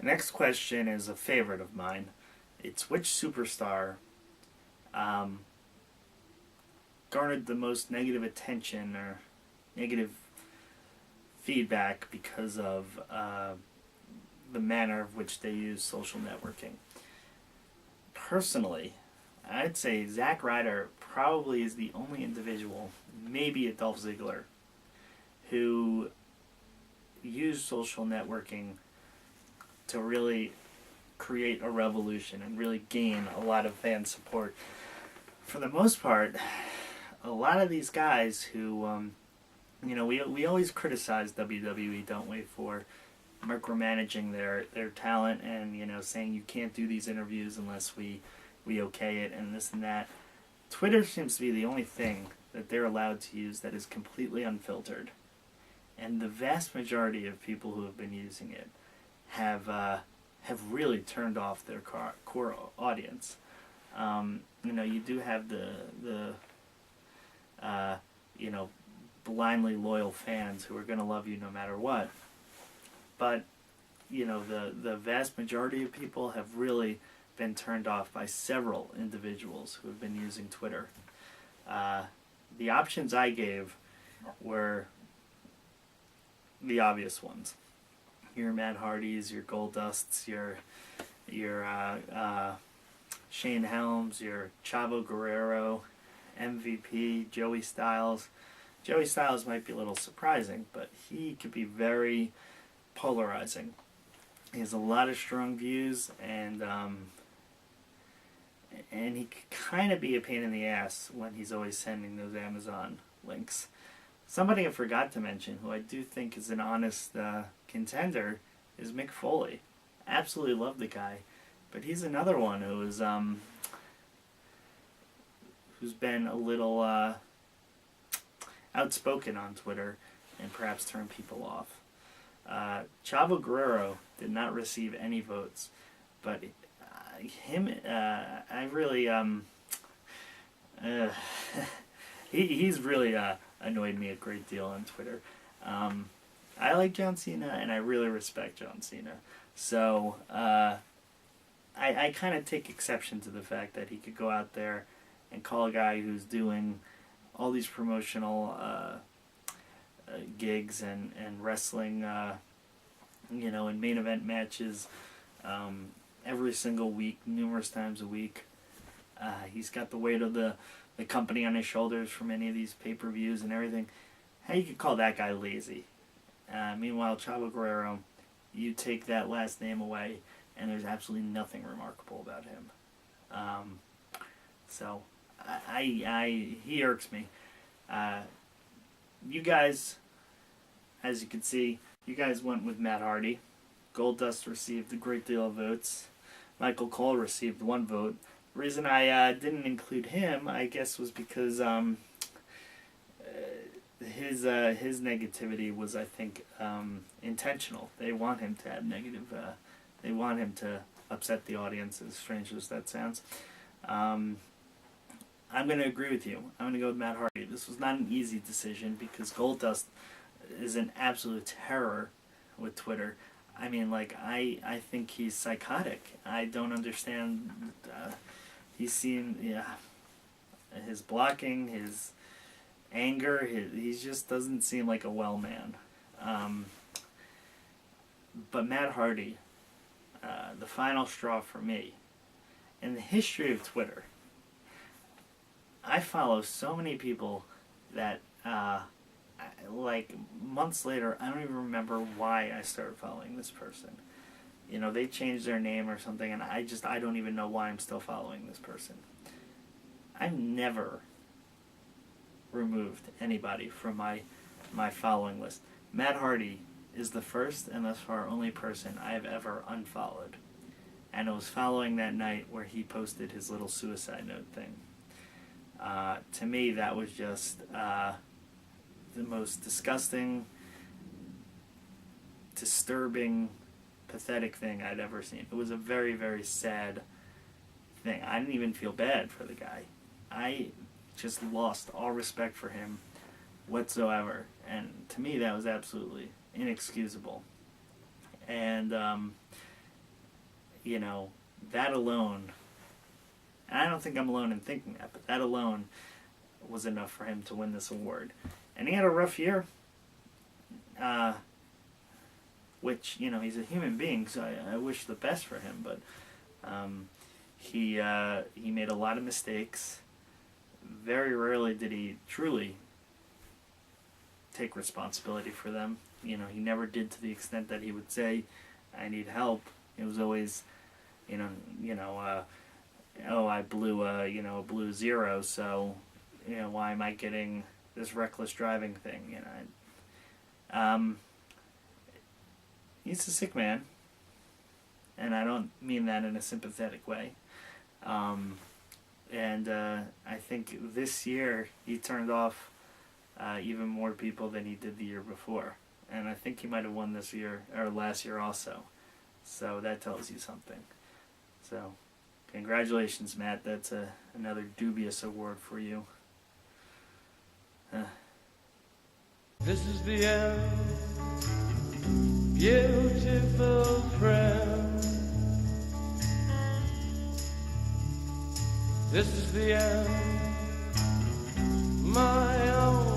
The next question is a favorite of mine. It's which superstar um, garnered the most negative attention or negative feedback because of the manner of which they use social networking. Personally, I'd say Zack Ryder probably is the only individual, maybe a Dolph Ziggler, who used social networking to really create a revolution and really gain a lot of fan support. For the most part, a lot of these guys who, we always criticize WWE, don't we, for micromanaging their talent and, saying you can't do these interviews unless we okay it and this and that. Twitter seems to be the only thing that they're allowed to use that is completely unfiltered. And the vast majority of people who have been using it have really turned off their core audience. You do have the blindly loyal fans who are going to love you no matter what. But, the vast majority of people have really been turned off by several individuals who have been using Twitter. The options I gave were the obvious ones. Your Matt Hardys, your Goldusts, your Shane Helms, your Chavo Guerrero, MVP, Joey Styles. Joey Styles might be a little surprising, but he could be very polarizing. He has a lot of strong views, and he can kind of be a pain in the ass when he's always sending those Amazon links. Somebody I forgot to mention, who I do think is an honest contender, is Mick Foley. Absolutely love the guy, but he's another one who's been a little outspoken on Twitter and perhaps turned people off. Chavo Guerrero did not receive any votes, but I really he's really annoyed me a great deal on Twitter. I like John Cena, and I really respect John Cena. So I kind of take exception to the fact that he could go out there and call a guy who's doing all these promotional gigs and wrestling, in main event matches every single week, numerous times a week. He's got the weight of the company on his shoulders for many of these pay-per-views and everything. How you could call that guy lazy? Meanwhile, Chavo Guerrero, you take that last name away, and there's absolutely nothing remarkable about him. So, he irks me. You guys, as you can see, you guys went with Matt Hardy. Goldust received a great deal of votes. Michael Cole received 1 vote. The reason I didn't include him, I guess, was because his negativity was, I think, intentional. They want him to have negative. They want him to upset the audience, as strange as that sounds. I'm going to agree with you. I'm going to go with Matt Hardy. This was not an easy decision because Goldust is an absolute terror with Twitter. I think he's psychotic. I don't understand. His blocking, his anger, he just doesn't seem like a well man. But Matt Hardy, the final straw for me. In the history of Twitter, I follow so many people that, months later, I don't even remember why I started following this person. They changed their name or something, and I don't even know why I'm still following this person. I've never removed anybody from my following list. Matt Hardy is the first and thus far only person I have ever unfollowed. And it was following that night where he posted his little suicide note thing. To me, that was just the most disgusting, disturbing, pathetic thing I'd ever seen. It was a very, very sad thing. I didn't even feel bad for the guy. I just lost all respect for him whatsoever. And to me, that was absolutely inexcusable. And you know, that alone, and I don't think I'm alone in thinking that, but that alone was enough for him to win this award. And he had a rough year, which, you know, he's a human being, so I wish the best for him, but he made a lot of mistakes. Very rarely did he truly take responsibility for them. You know, he never did to the extent that he would say, I need help. It was always, oh, I blew a blue zero, so, you know, why am I getting this reckless driving thing? You know, he's a sick man, and I don't mean that in a sympathetic way. And I think this year he turned off even more people than he did the year before, and I think he might have won this year or last year also. So that tells you something. So, congratulations, Matt. That's another dubious award for you. This is the end, beautiful friend. This is the end, my own